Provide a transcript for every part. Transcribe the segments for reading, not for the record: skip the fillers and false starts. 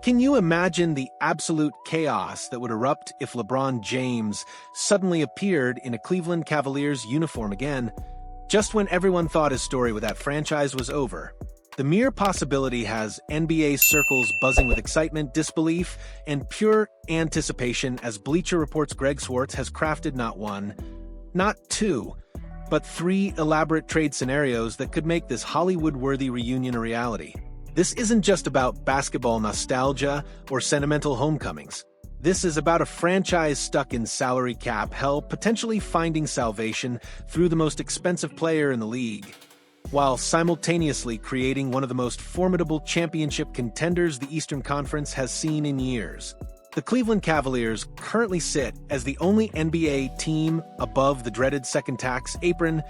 Can you imagine the absolute chaos that would erupt if LeBron James suddenly appeared in a Cleveland Cavaliers uniform again, just when everyone thought his story with that franchise was over? The mere possibility has NBA circles buzzing with excitement, disbelief, and pure anticipation as Bleacher Report's Greg Swartz has crafted not one, not two, but three elaborate trade scenarios that could make this Hollywood-worthy reunion a reality. This isn't just about basketball nostalgia or sentimental homecomings. This is about a franchise stuck in salary cap hell, potentially finding salvation through the most expensive player in the league, while simultaneously creating one of the most formidable championship contenders the Eastern Conference has seen in years. The Cleveland Cavaliers currently sit as the only NBA team above the dreaded second tax apron,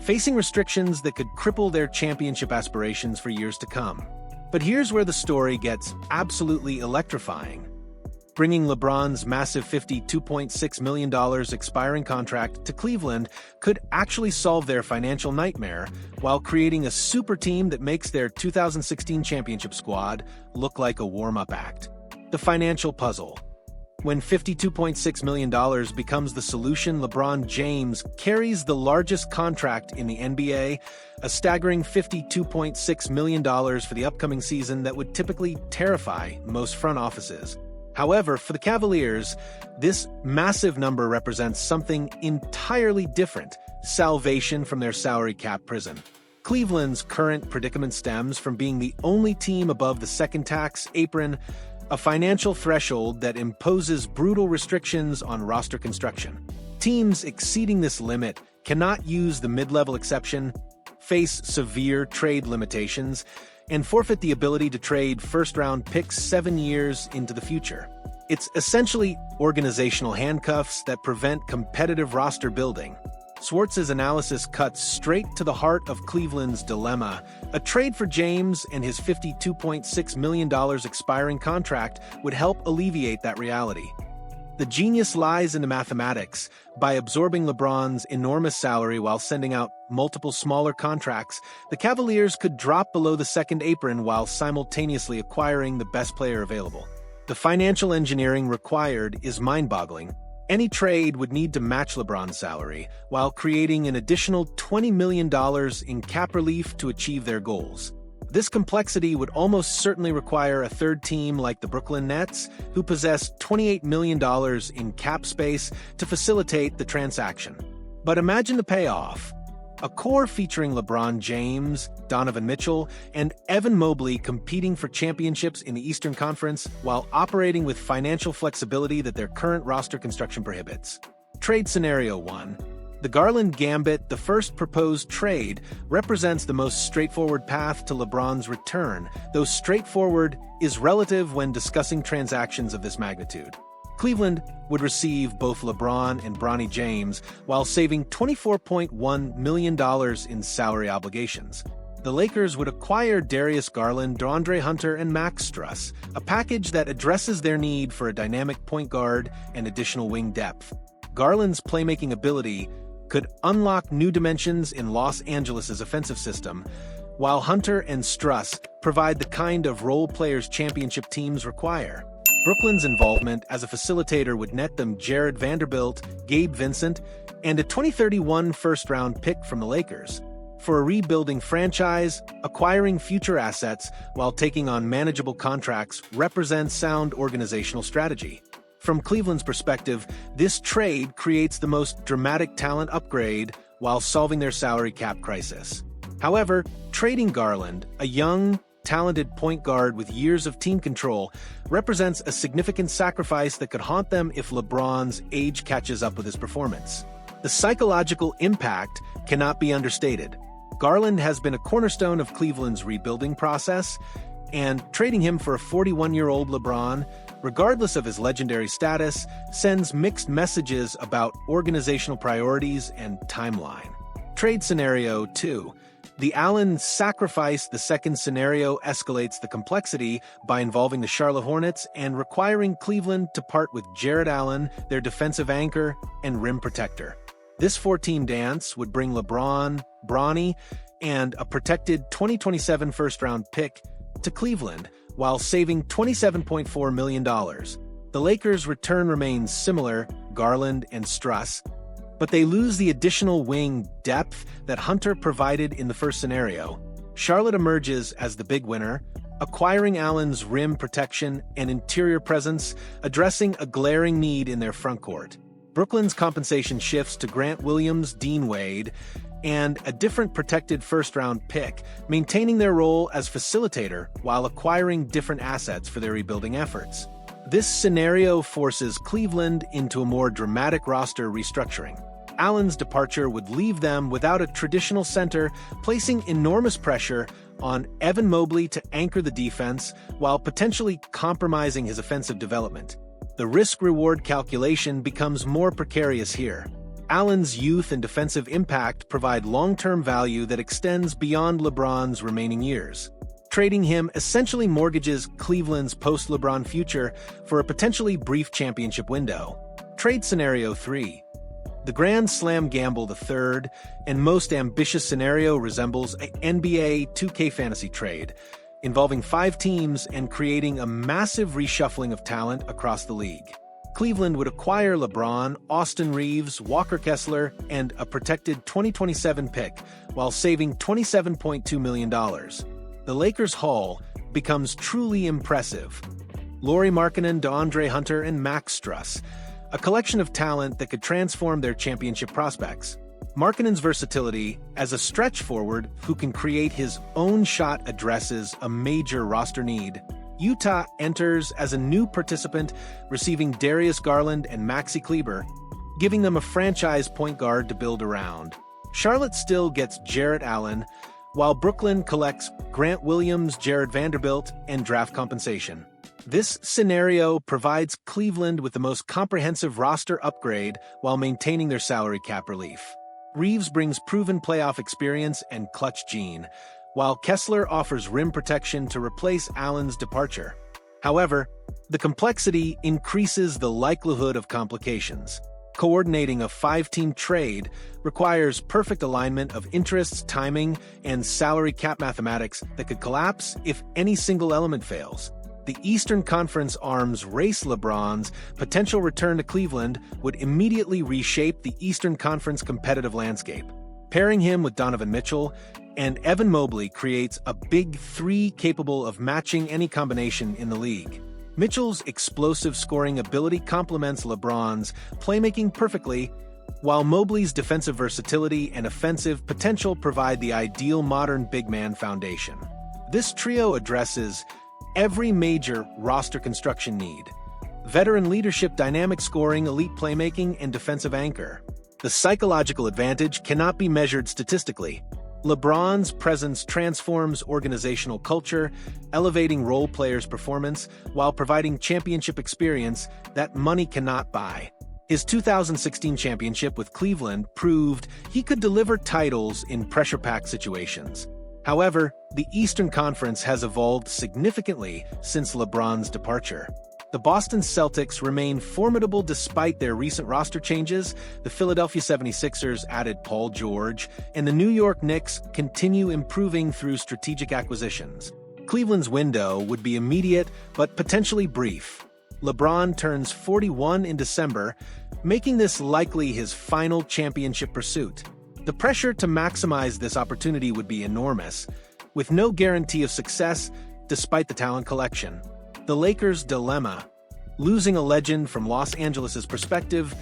facing restrictions that could cripple their championship aspirations for years to come. But here's where the story gets absolutely electrifying. Bringing LeBron's massive $52.6 million expiring contract to Cleveland could actually solve their financial nightmare while creating a super team that makes their 2016 championship squad look like a warm-up act. The financial puzzle. When $52.6 million becomes the solution, LeBron James carries the largest contract in the NBA, a staggering $52.6 million for the upcoming season that would typically terrify most front offices. However, for the Cavaliers, this massive number represents something entirely different: salvation from their salary cap prison. Cleveland's current predicament stems from being the only team above the second tax apron, a financial threshold that imposes brutal restrictions on roster construction. Teams exceeding this limit cannot use the mid-level exception, face severe trade limitations, and forfeit the ability to trade first-round picks 7 years into the future. It's essentially organizational handcuffs that prevent competitive roster building. Swartz's analysis cuts straight to the heart of Cleveland's dilemma. A trade for James and his $52.6 million expiring contract would help alleviate that reality. The genius lies in the mathematics. By absorbing LeBron's enormous salary while sending out multiple smaller contracts, the Cavaliers could drop below the second apron while simultaneously acquiring the best player available. The financial engineering required is mind-boggling. Any trade would need to match LeBron's salary, while creating an additional $20 million in cap relief to achieve their goals. This complexity would almost certainly require a third team like the Brooklyn Nets, who possess $28 million in cap space to facilitate the transaction. But imagine the payoff. A core featuring LeBron James, Donovan Mitchell, and Evan Mobley competing for championships in the Eastern Conference while operating with financial flexibility that their current roster construction prohibits. Trade Scenario 1. The Garland Gambit, the first proposed trade, represents the most straightforward path to LeBron's return, though straightforward is relative when discussing transactions of this magnitude. Cleveland would receive both LeBron and Bronny James while saving $24.1 million in salary obligations. The Lakers would acquire Darius Garland, DeAndre Hunter, and Max Strus, a package that addresses their need for a dynamic point guard and additional wing depth. Garland's playmaking ability could unlock new dimensions in Los Angeles' offensive system, while Hunter and Strus provide the kind of role players championship teams require. Brooklyn's involvement as a facilitator would net them Jared Vanderbilt, Gabe Vincent, and a 2031 first-round pick from the Lakers. For a rebuilding franchise, acquiring future assets while taking on manageable contracts represents sound organizational strategy. From Cleveland's perspective, this trade creates the most dramatic talent upgrade while solving their salary cap crisis. However, trading Garland, a young, talented point guard with years of team control, represents a significant sacrifice that could haunt them if LeBron's age catches up with his performance. The psychological impact cannot be understated. Garland has been a cornerstone of Cleveland's rebuilding process, and trading him for a 41-year-old LeBron, regardless of his legendary status, sends mixed messages about organizational priorities and timeline. Trade Scenario 2. The Allen sacrifice. The second scenario escalates the complexity by involving the Charlotte Hornets and requiring Cleveland to part with Jared Allen, their defensive anchor and rim protector. This four-team dance would bring LeBron, Bronny, and a protected 2027 first-round pick to Cleveland, while saving $27.4 million. The Lakers' return remains similar, Garland and Struss, but they lose the additional wing depth that Hunter provided in the first scenario. Charlotte emerges as the big winner, acquiring Allen's rim protection and interior presence, addressing a glaring need in their frontcourt. Brooklyn's compensation shifts to Grant Williams, Dean Wade, and a different protected first-round pick, maintaining their role as facilitator while acquiring different assets for their rebuilding efforts. This scenario forces Cleveland into a more dramatic roster restructuring. Allen's departure would leave them without a traditional center, placing enormous pressure on Evan Mobley to anchor the defense while potentially compromising his offensive development. The risk-reward calculation becomes more precarious here. Allen's youth and defensive impact provide long-term value that extends beyond LeBron's remaining years. Trading him essentially mortgages Cleveland's post-LeBron future for a potentially brief championship window. Trade Scenario 3. The Grand Slam Gamble, the third and most ambitious scenario, resembles an NBA 2K fantasy trade, involving 5 teams and creating a massive reshuffling of talent across the league. Cleveland would acquire LeBron, Austin Reeves, Walker Kessler, and a protected 2027 pick, while saving $27.2 million. The Lakers' haul becomes truly impressive. Lauri Markkanen, DeAndre Hunter, and Max Struss, a collection of talent that could transform their championship prospects. Markkanen's versatility as a stretch forward who can create his own shot addresses a major roster need. Utah enters as a new participant, receiving Darius Garland and Maxi Kleber, giving them a franchise point guard to build around. Charlotte still gets Jarrett Allen, while Brooklyn collects Grant Williams, Jared Vanderbilt, and draft compensation. This scenario provides Cleveland with the most comprehensive roster upgrade while maintaining their salary cap relief. Reeves brings proven playoff experience and clutch gene, while Kessler offers rim protection to replace Allen's departure. However, the complexity increases the likelihood of complications. Coordinating a 5-team trade requires perfect alignment of interests, timing, and salary cap mathematics that could collapse if any single element fails. The Eastern Conference arms race LeBron's potential return to Cleveland would immediately reshape the Eastern Conference competitive landscape. Pairing him with Donovan Mitchell and Evan Mobley creates a big three capable of matching any combination in the league. Mitchell's explosive scoring ability complements LeBron's playmaking perfectly, while Mobley's defensive versatility and offensive potential provide the ideal modern big man foundation. This trio addresses every major roster construction need: veteran leadership, dynamic scoring, elite playmaking, and defensive anchor. The psychological advantage cannot be measured statistically. LeBron's presence transforms organizational culture, elevating role players' performance while providing championship experience that money cannot buy. His 2016 championship with Cleveland proved he could deliver titles in pressure-packed situations. However, the Eastern Conference has evolved significantly since LeBron's departure. The Boston Celtics remain formidable despite their recent roster changes. The Philadelphia 76ers added Paul George, and the New York Knicks continue improving through strategic acquisitions. Cleveland's window would be immediate but potentially brief. LeBron turns 41 in December, making this likely his final championship pursuit. The pressure to maximize this opportunity would be enormous, with no guarantee of success despite the talent collection. The Lakers' dilemma: losing a legend from Los Angeles' perspective,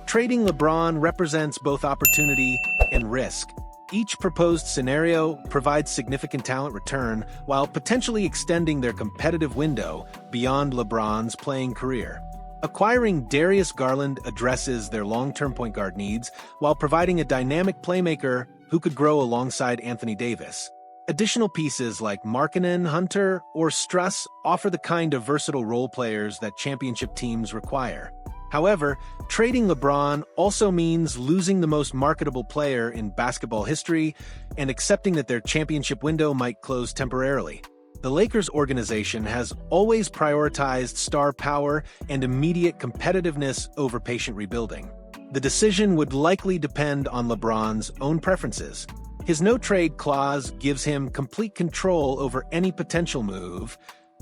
trading LeBron represents both opportunity and risk. Each proposed scenario provides significant talent return while potentially extending their competitive window beyond LeBron's playing career. Acquiring Darius Garland addresses their long-term point guard needs while providing a dynamic playmaker who could grow alongside Anthony Davis. Additional pieces like Markkanen, Hunter, or Struss offer the kind of versatile role players that championship teams require. However, trading LeBron also means losing the most marketable player in basketball history and accepting that their championship window might close temporarily. The Lakers organization has always prioritized star power and immediate competitiveness over patient rebuilding. The decision would likely depend on LeBron's own preferences. His no-trade clause gives him complete control over any potential move,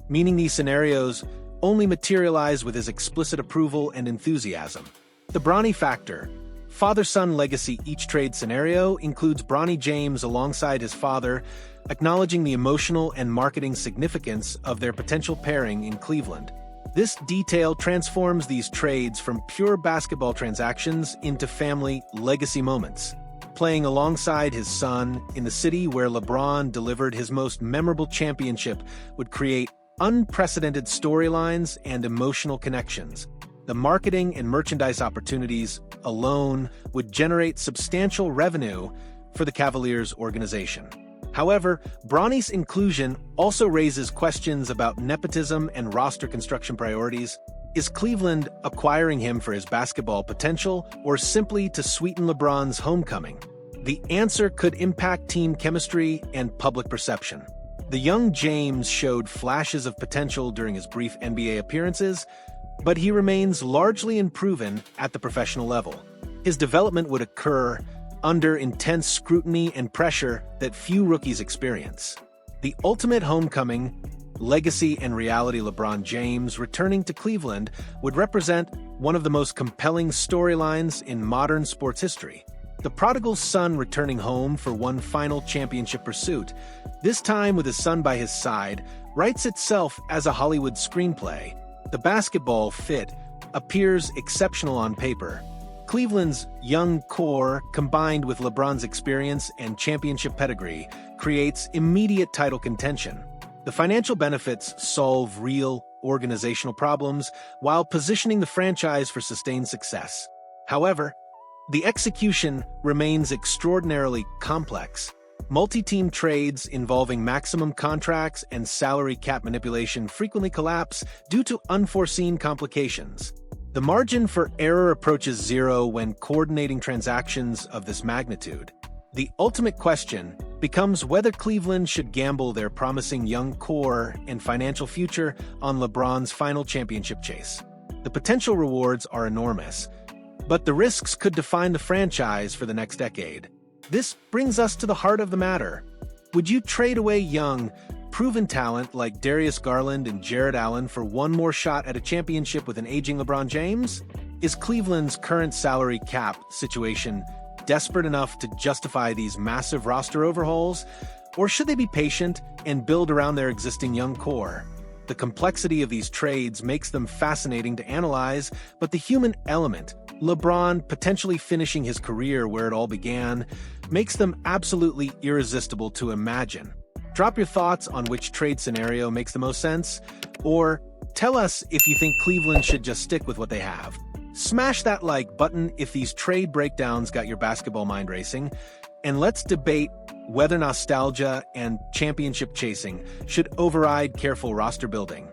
meaning these scenarios only materialize with his explicit approval and enthusiasm. The Bronny factor. Father-son legacy. Each trade scenario includes Bronny James alongside his father, acknowledging the emotional and marketing significance of their potential pairing in Cleveland. This detail transforms these trades from pure basketball transactions into family legacy moments. Playing alongside his son in the city where LeBron delivered his most memorable championship would create unprecedented storylines and emotional connections. The marketing and merchandise opportunities alone would generate substantial revenue for the Cavaliers organization. However, Bronny's inclusion also raises questions about nepotism and roster construction priorities. Is Cleveland acquiring him for his basketball potential or simply to sweeten LeBron's homecoming? The answer could impact team chemistry and public perception. The young James showed flashes of potential during his brief NBA appearances, but he remains largely unproven at the professional level. His development would occur under intense scrutiny and pressure that few rookies experience. The ultimate homecoming, legacy and reality. LeBron James returning to Cleveland would represent one of the most compelling storylines in modern sports history. The prodigal son returning home for one final championship pursuit, this time with his son by his side, writes itself as a Hollywood screenplay. The basketball fit appears exceptional on paper. Cleveland's young core, combined with LeBron's experience and championship pedigree, creates immediate title contention. The financial benefits solve real organizational problems while positioning the franchise for sustained success. However, the execution remains extraordinarily complex. Multi-team trades involving maximum contracts and salary cap manipulation frequently collapse due to unforeseen complications. The margin for error approaches zero when coordinating transactions of this magnitude. The ultimate question becomes whether Cleveland should gamble their promising young core and financial future on LeBron's final championship chase. The potential rewards are enormous, but the risks could define the franchise for the next decade. This brings us to the heart of the matter. Would you trade away young, proven talent like Darius Garland and Jared Allen for one more shot at a championship with an aging LeBron James? Is Cleveland's current salary cap situation desperate enough to justify these massive roster overhauls? Or should they be patient and build around their existing young core? The complexity of these trades makes them fascinating to analyze, but the human element, LeBron potentially finishing his career where it all began, makes them absolutely irresistible to imagine. Drop your thoughts on which trade scenario makes the most sense, or tell us if you think Cleveland should just stick with what they have. Smash that like button if these trade breakdowns got your basketball mind racing, and let's debate whether nostalgia and championship chasing should override careful roster building.